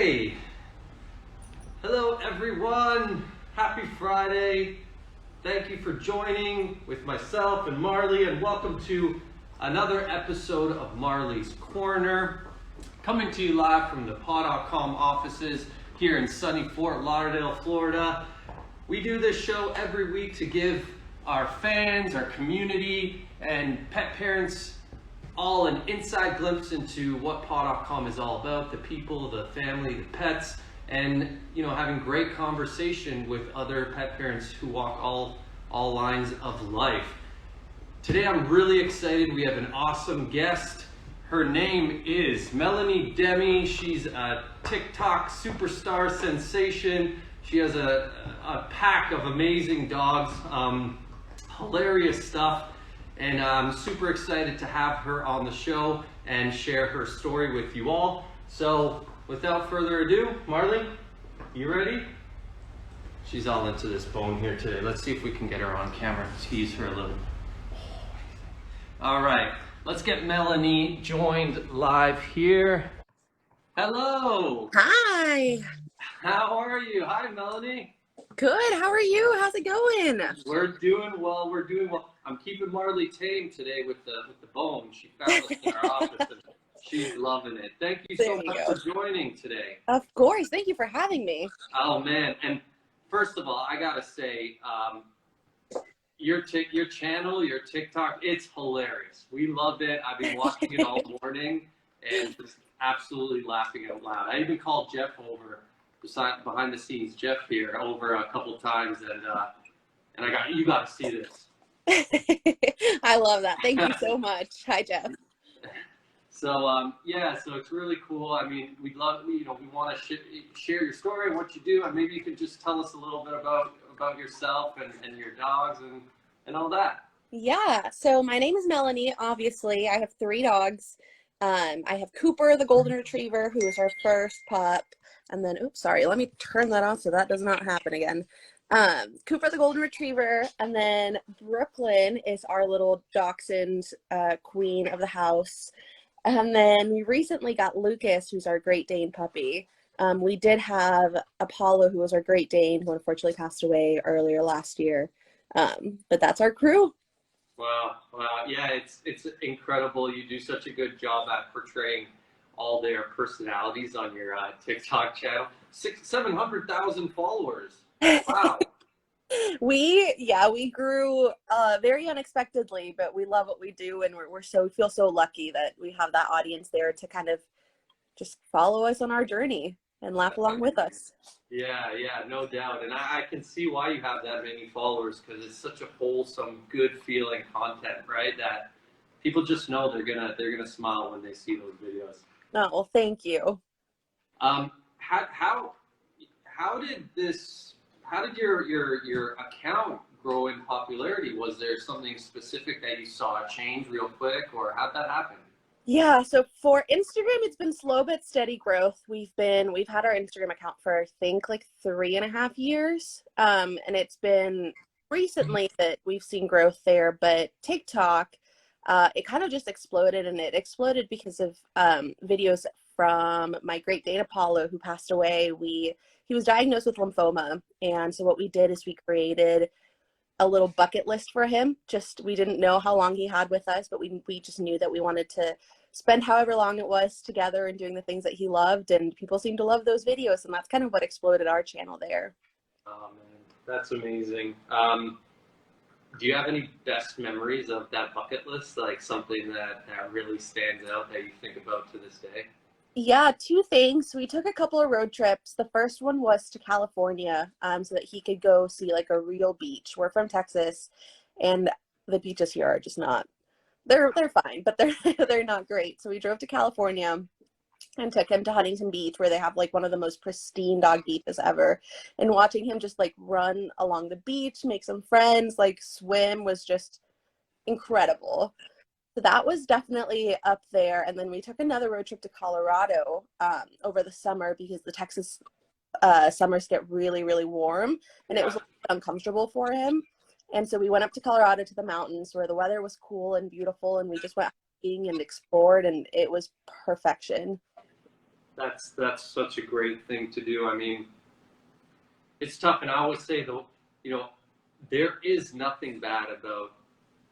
Okay. Hello, everyone. Happy Friday. Thank you for joining with myself and Marlie, and welcome to another episode of Marlie's Corner. Coming to you live from the paw.com offices here in sunny Fort Lauderdale, Florida. We do this show every week to give our fans, our community, and pet parents all an inside glimpse into what paw.com is all about, the people, the family, the pets, and having great conversation with other pet parents who walk all lines of life. Today I'm really excited. We have an awesome guest. Her name is Melanie Demi. She's a TikTok superstar sensation. She has a pack of amazing dogs, hilarious stuff. And I'm super excited to have her on the show and share her story with you all. So without further ado, Marlie, you ready? She's all into this bone here today. Let's see if we can get her on camera, tease her a little. All right, let's get Melanie joined live here. Hello. Hi. How are you? Hi, Melanie. Good. How are you? How's it going? We're doing well. We're doing well. I'm keeping Marlie tame today with the bone. She found us in our office and she's loving it. Thank you so much for joining today. Of course. Thank you for having me. Oh man! And first of all, I gotta say, your channel, your TikTok, it's hilarious. We love it. I've been watching it all morning and just absolutely laughing out loud. I even called Jeff over, behind the scenes, Jeff here, over a couple times, and you got to see this. I love that. Thank you so much. Hi, Jeff. So so it's really cool. I mean, we want to share your story and what you do, and maybe you could just tell us a little bit about yourself and your dogs and all that. Yeah. So my name is Melanie. Obviously, I have 3 dogs. I have Cooper, the golden retriever, who is our first pup. And then, oops, sorry, let me turn that off so that does not happen again. Cooper, the golden retriever, and then Brooklyn is our little dachshund queen of the house. And then we recently got Lucas, who's our Great Dane puppy. We did have Apollo, who was our Great Dane, who unfortunately passed away earlier last year. But that's our crew. Wow. Yeah, it's incredible. You do such a good job at portraying all their personalities on your TikTok channel. 700,000 followers. Wow. We grew very unexpectedly, but we love what we do, and we feel so lucky that we have that audience there to kind of just follow us on our journey and laugh along with us. Yeah, no doubt. And I can see why you have that many followers, because it's such a wholesome, good feeling content, right? That people just know they're gonna smile when they see those videos. Oh, well, thank you. How did your account grow in popularity? Was there something specific that you saw change real quick, or how'd that happen? Yeah, so for Instagram, it's been slow but steady growth. We've had our Instagram account for, I think, like 3.5 years. And it's been recently that we've seen growth there, but TikTok, it kind of just exploded, and it exploded because of videos from my Great Dane Apollo, who passed away. He was diagnosed with lymphoma, and so what we did is we created a little bucket list for him. We didn't know how long he had with us, but we just knew that we wanted to spend however long it was together and doing the things that he loved, and people seemed to love those videos, and that's kind of what exploded our channel there. Oh man, that's amazing. Do you have any best memories of that bucket list, like something that really stands out that you think about to this day? Yeah, 2 things. We took a couple of road trips. The first one was to California, so that he could go see like a real beach. We're from Texas, and the beaches here are just not. They're fine, but they're not great. So we drove to California and took him to Huntington Beach, where they have like one of the most pristine dog beaches ever. And watching him just like run along the beach, make some friends, like swim, was just incredible. So that was definitely up there. And then we took another road trip to Colorado over the summer, because the Texas summers get really, really warm, and it was uncomfortable for him. And so we went up to Colorado to the mountains where the weather was cool and beautiful, and we just went hiking and explored, and it was perfection. That's such a great thing to do. I mean, it's tough, and I always say though, there is nothing bad about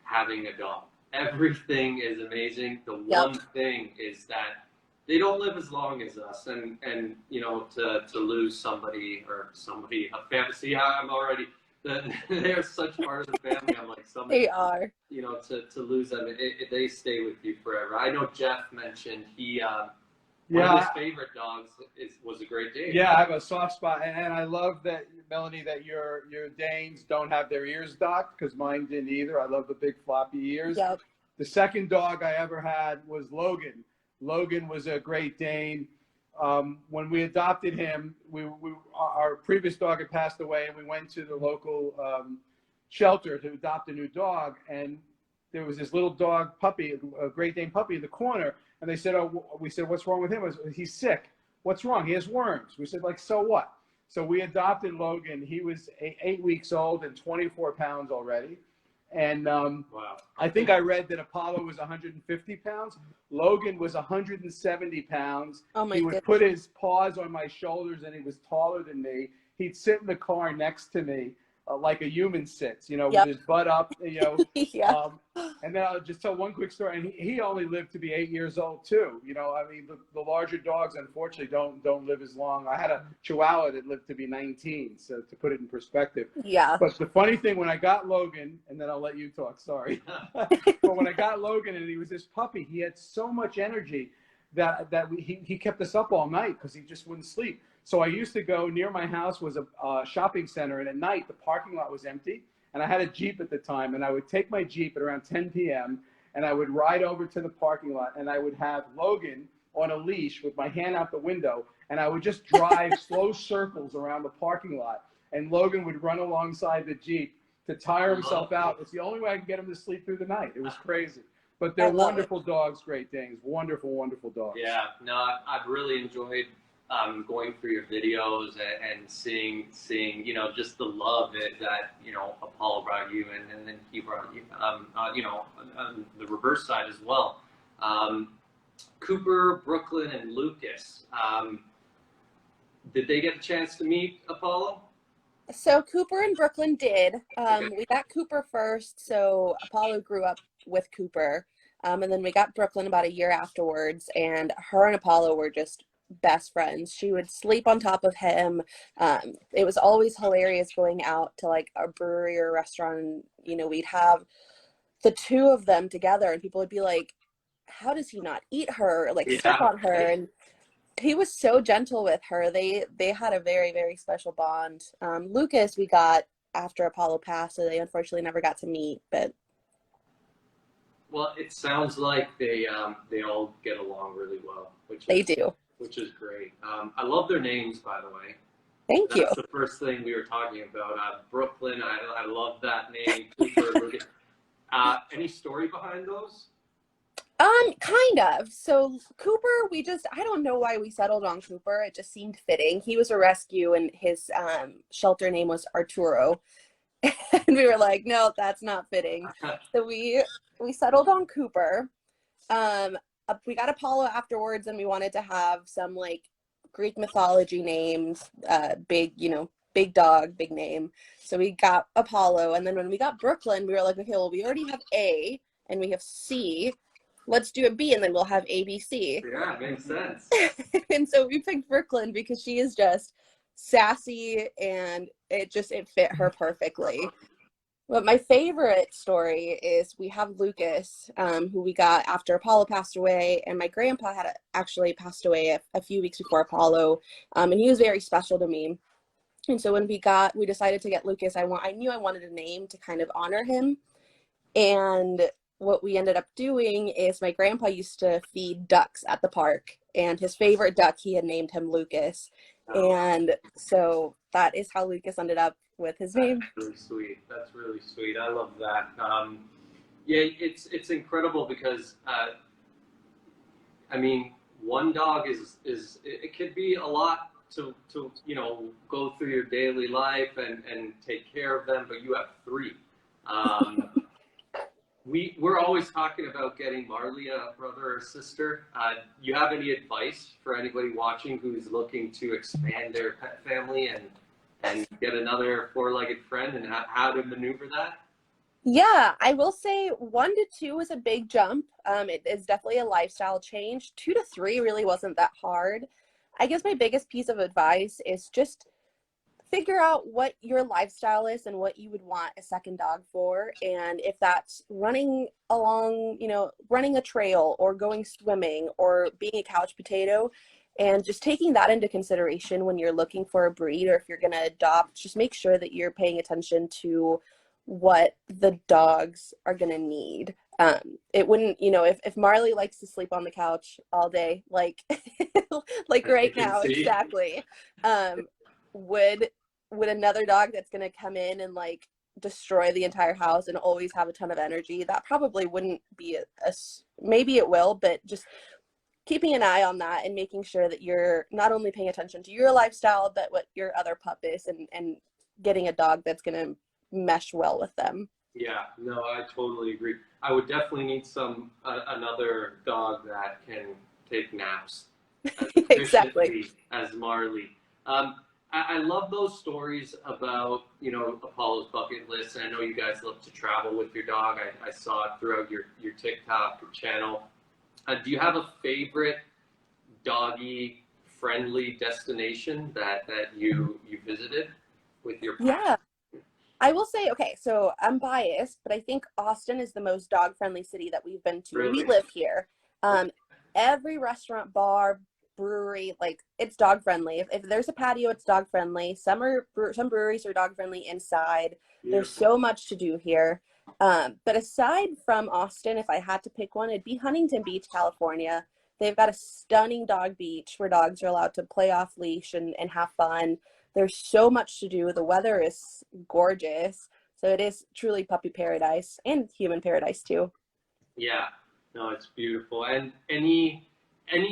having a dog. Everything is amazing. The Yep. one thing is that they don't live as long as us, and to lose somebody a fantasy. I'm already they're such part of the family. I'm like somebody. They are. To lose them, they stay with you forever. I know Jeff mentioned one Yeah, of his favorite dogs was a Great Dane. yeah, I have a soft spot, and I love that, Melanie, that your Danes don't have their ears docked, because mine didn't either. I love the big floppy ears. Yep. The second dog I ever had was Logan. Logan was a Great Dane. When we adopted him, our previous dog had passed away, and we went to the local shelter to adopt a new dog, and there was this little dog puppy, a Great Dane puppy in the corner, and they said, we said, what's wrong with him? He's sick. What's wrong? He has worms. We said, like, so what? So we adopted Logan. He was 8 weeks old and 24 pounds already. And Wow. I think I read that Apollo was 150 pounds. Logan was 170 pounds. Oh my He would goodness. put his paws on my shoulders, and he was taller than me. He'd sit in the car next to me like a human sits, Yep. with his butt up, Yeah. And then I'll just tell one quick story. And he only lived to be 8 years old too. I mean, the larger dogs, unfortunately, don't live as long. I had a Chihuahua that lived to be 19. So to put it in perspective. Yeah. But the funny thing, when I got Logan, and then I'll let you talk, sorry. But when I got Logan and he was this puppy, he had so much energy that he kept us up all night because he just wouldn't sleep. So I used to go, near my house was a shopping center, and at night the parking lot was empty, and I had a Jeep at the time, and I would take my Jeep at around 10 p.m., and I would ride over to the parking lot, and I would have Logan on a leash with my hand out the window, and I would just drive slow circles around the parking lot, and Logan would run alongside the Jeep to tire himself out. It's the only way I could get him to sleep through the night. It was crazy. But they're wonderful dogs, Great Danes. Wonderful, wonderful dogs. Yeah, no, I've really enjoyed going through your videos and seeing just the love that Apollo brought you, and then he brought you on the reverse side as well. Cooper, Brooklyn, and Lucas. Did they get a chance to meet Apollo? So Cooper and Brooklyn did. We got Cooper first, so Apollo grew up with Cooper. And then we got Brooklyn about a year afterwards, and her and Apollo were just best friends. She would sleep on top of him. It was always hilarious going out to like a brewery or a restaurant, and we'd have the two of them together, and people would be like, how does he not eat her, like step on her? And he was so gentle with her. They had a very, very special bond. Lucas we got after Apollo passed, so they unfortunately never got to meet, but well, it sounds like they all get along really well, they do. Which is great. I love their names, by the way. Thank you. That's the first thing we were talking about. Brooklyn, I love that name. Cooper, any story behind those? Kind of. So Cooper, I don't know why we settled on Cooper. It just seemed fitting. He was a rescue, and his shelter name was Arturo. And we were like, no, that's not fitting. So we settled on Cooper. We got Apollo afterwards, and we wanted to have some like Greek mythology names, big dog, big name. So we got Apollo, and then when we got Brooklyn, we were like, okay, well, we already have A and we have C. Let's do a B, and then we'll have ABC. Yeah, makes sense. And so we picked Brooklyn because she is just sassy, and it fit her perfectly. But my favorite story is we have Lucas, who we got after Apollo passed away, and my grandpa had actually passed away a few weeks before Apollo, and he was very special to me. And so when we decided to get Lucas, I knew I wanted a name to kind of honor him. And what we ended up doing is my grandpa used to feed ducks at the park, and his favorite duck, he had named him Lucas. And so that is how Lucas ended up with his name. That's really sweet. I love that. Yeah, it's incredible because I mean, one dog is it could be a lot to go through your daily life and take care of them, but you have three. we're always talking about getting Marlie a brother or sister. You have any advice for anybody watching who's looking to expand their pet family and get another four-legged friend and how to maneuver that? Yeah, I will say 1 to 2 is a big jump. It is definitely a lifestyle change. 2 to 3 really wasn't that hard. I guess my biggest piece of advice is just figure out what your lifestyle is and what you would want a second dog for. And if that's running along, running a trail or going swimming or being a couch potato, and just taking that into consideration when you're looking for a breed or if you're going to adopt, just make sure that you're paying attention to what the dogs are going to need. It wouldn't, if Marley likes to sleep on the couch all day, like like right now, exactly. Would another dog that's going to come in and like destroy the entire house and always have a ton of energy, that probably wouldn't be maybe it will, but just keeping an eye on that and making sure that you're not only paying attention to your lifestyle, but what your other pup is, and getting a dog that's going to mesh well with them. Yeah, no, I totally agree. I would definitely need another dog that can take naps as efficiently as Marlie. I love those stories about, Apollo's bucket list. And I know you guys love to travel with your dog. I saw it throughout your TikTok channel. Do you have a favorite doggy friendly destination that you visited with your pup? Yeah. I will say, okay, so I'm biased, but I think Austin is the most dog-friendly city that we've been to. Really? We live here. Every restaurant, bar, brewery, like, it's dog-friendly. If there's a patio, it's dog-friendly. Some breweries are dog-friendly inside. Beautiful. There's so much to do here. But aside from Austin, if I had to pick one, it'd be Huntington Beach, California. They've got a stunning dog beach where dogs are allowed to play off leash and have fun. There's so much to do. The weather is gorgeous. So it is truly puppy paradise and human paradise too. Yeah, no, it's beautiful. And any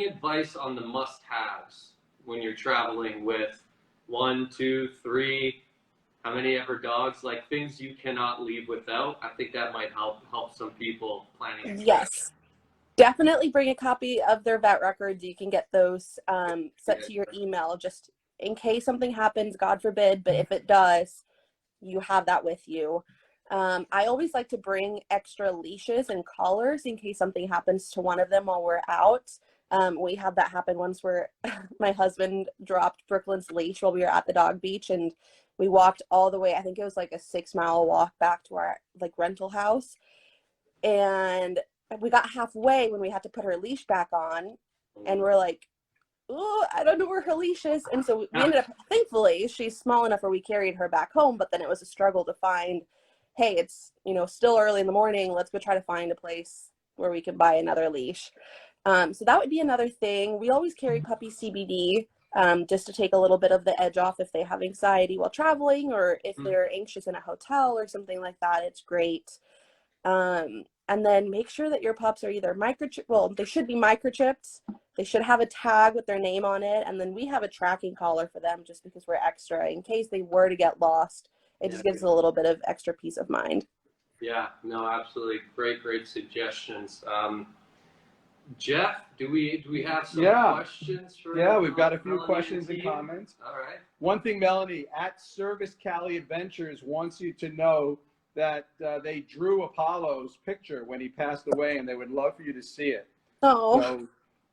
advice on the must-haves when you're traveling with 1, 2, 3, how many ever dogs, like things you cannot leave without? I think that might help some people planning a trip. Yes. Definitely bring a copy of their vet records. You can get those sent to your email just in case something happens, God forbid, but if it does, you have that with you. I always like to bring extra leashes and collars in case something happens to one of them while we're out. We had that happen once where my husband dropped Brooklyn's leash while we were at the dog beach, and we walked all the way. I think it was like a 6-mile walk back to our rental house. And we got halfway when we had to put her leash back on, and we're like, oh, I don't know where her leash is. And so we ended up, thankfully, she's small enough where we carried her back home, but then it was a struggle to find, hey, it's, still early in the morning. Let's go try to find a place where we can buy another leash. So that would be another thing. We always carry puppy CBD just to take a little bit of the edge off if they have anxiety while traveling or if they're anxious in a hotel or something like that. It's great. And then make sure that your pups are either they should be microchipped. They should have a tag with their name on it. And then we have a tracking collar for them just because we're extra in case they were to get lost. It just gives a little bit of extra peace of mind. Yeah, no, absolutely. Great suggestions. Jeff, do we have some questions for Yeah, we've got a few Melanie questions and comments. All right. One thing, Melanie, at Service Cali Adventures wants you to know that they drew Apollo's picture when he passed away, and they would love for you to see it. Oh. So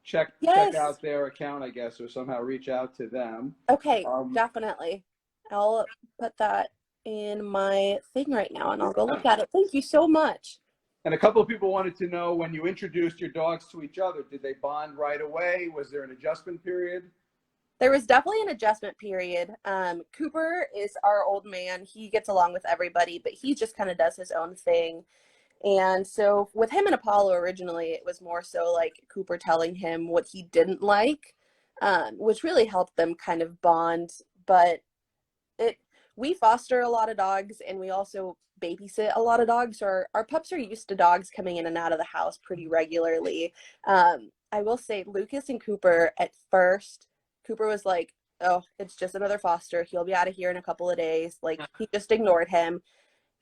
check out their account, I guess, or somehow reach out to them. Okay, definitely. I'll put that in my thing right now, and I'll go look at it. Thank you so much. And a couple of people wanted to know, when you introduced your dogs to each other, did they bond right away? Was there an adjustment period? There was definitely an adjustment period. Cooper is our old man. He gets along with everybody, but he just kind of does his own thing. And so with him and Apollo originally, it was more so like Cooper telling him what he didn't like, which really helped them kind of bond. But we foster a lot of dogs, and we also babysit a lot of dogs. So our pups are used to dogs coming in and out of the house pretty regularly. I will say Lucas and Cooper at first, Cooper was like, oh, it's just another foster. He'll be out of here in a couple of days. Like, he just ignored him.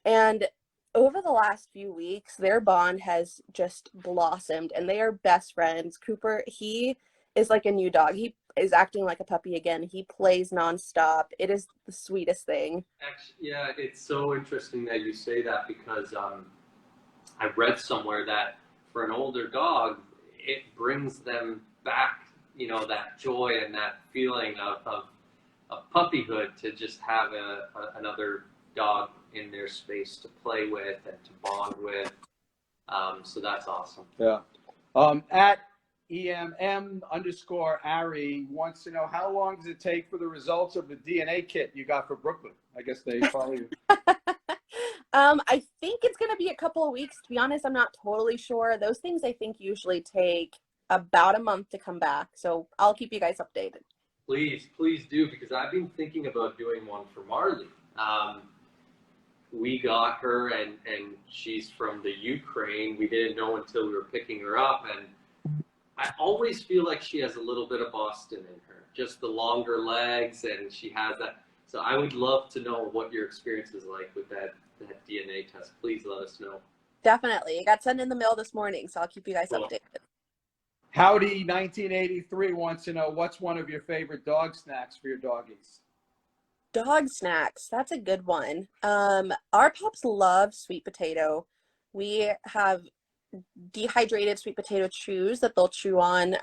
And over the last few weeks, their bond has just blossomed and they are best friends. Cooper, he is like a new dog. He is acting like a puppy again. He plays nonstop. It is the sweetest thing. Actually, yeah, it's so interesting that you say that because I've read somewhere that for an older dog, it brings them back, that joy and that feeling of puppyhood to just have another dog in their space to play with and to bond with. So that's awesome. Yeah. At EMM_Ari wants to know, how long does it take for the results of the DNA kit you got for Brooklyn? I guess they follow you. I think it's going to be a couple of weeks. To be honest, I'm not totally sure. Those things I think usually take about a month to come back. So I'll keep you guys updated. Please do, because I've been thinking about doing one for Marlie. We got her, and she's from the Ukraine. We didn't know until we were picking her up, and I always feel like she has a little bit of Boston in her, just the longer legs, and she has that. So I would love to know what your experience is like with that DNA test. Please let us know. Definitely. It got sent in the mail this morning, so I'll keep you guys updated. Howdy 1983 wants to know, what's one of your favorite dog snacks for your doggies? Dog snacks. That's a good one. Our pups love sweet potato. We have dehydrated sweet potato chews that they'll chew on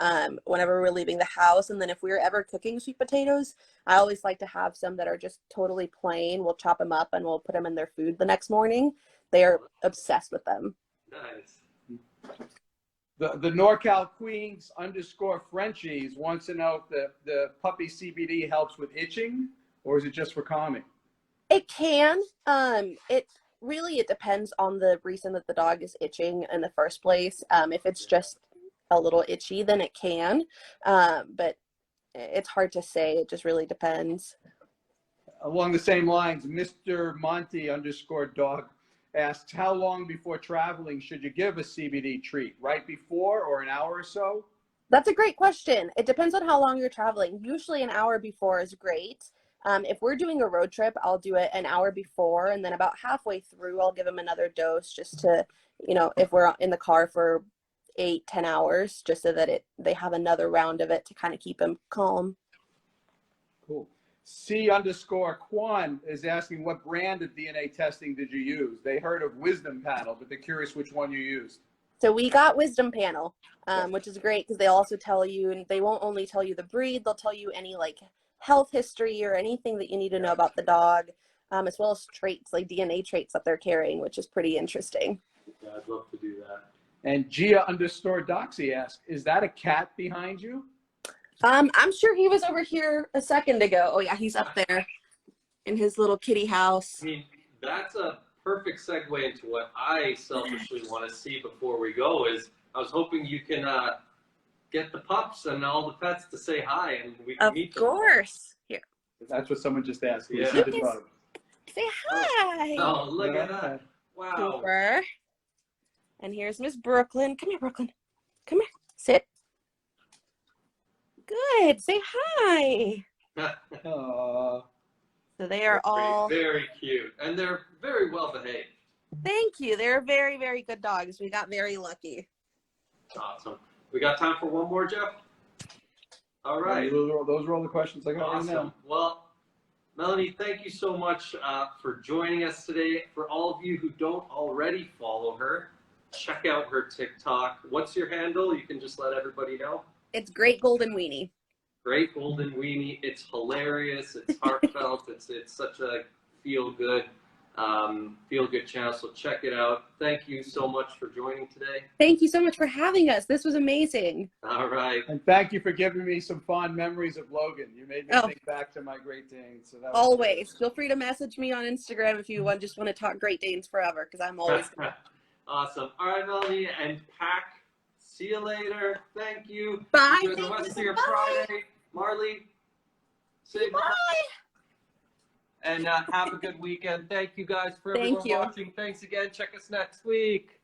whenever we're leaving the house. And then if we're ever cooking sweet potatoes, I always like to have some that are just totally plain. We'll chop them up and we'll put them in their food the next morning. They are obsessed with them. Nice. The NorCal Queens _Frenchies wants to know if the puppy CBD helps with itching, or is it just for calming? It can. It depends on the reason that the dog is itching in the first place. If it's just a little itchy, then it can. But it's hard to say. It just really depends. Along the same lines, Mr. Monty _dog asks, how long before traveling should you give a CBD treat? Right before or an hour or so? That's a great question. It depends on how long you're traveling. Usually an hour before is great. If we're doing a road trip, I'll do it an hour before, and then about halfway through, I'll give them another dose just to, if we're in the car for 8-10 hours, just so that they have another round of it to kind of keep them calm. Cool. C_Quan is asking, what brand of DNA testing did you use? They heard of Wisdom Panel, but they're curious which one you used. So we got Wisdom Panel, which is great because they also tell you, and they won't only tell you the breed, they'll tell you any health history or anything that you need to know about the dog, as well as traits, like DNA traits that they're carrying, which is pretty interesting. Yeah, I'd love to do that. And Gia_Doxy asks, is that a cat behind you? I'm sure he was over here a second ago. Oh yeah, he's up there in his little kitty house. I mean, that's a perfect segue into what I selfishly want to see before we go. Is I was hoping you can get the pups and all the pets to say hi, and we can meet them. Of course. Here. That's what someone just asked. Yeah. See the dog. Say hi. Oh, look at that. Wow. Cooper. And here's Miss Brooklyn. Come here, Brooklyn. Come here. Sit. Good. Say hi. Aww. So they are all very cute, and they're very well behaved. Thank you. They're very, very good dogs. We got very lucky. Awesome. We got time for one more, Jeff? All right. Those are all the questions I got Awesome. right now. Well, Melanie, thank you so much for joining us today. For all of you who don't already follow her, check out her TikTok. What's your handle? You can just let everybody know. It's Great Goldenweenie. Great Goldenweenie. It's hilarious. It's heartfelt. it's such a feel good channel. So check it out. Thank you so much for joining today. Thank you so much for having us. This was amazing. All right. And thank you for giving me some fond memories of Logan. You made me think back to my Great Danes. So that was always. Feel free to message me on Instagram if you just want to talk Great Danes forever, because I'm always Awesome. All right, Melanie and Pack. See you later. Thank you. Bye. Enjoy the rest of your Friday. Marlie, say bye. And have a good weekend. Thank you guys for everyone watching. Thanks again. Check us next week.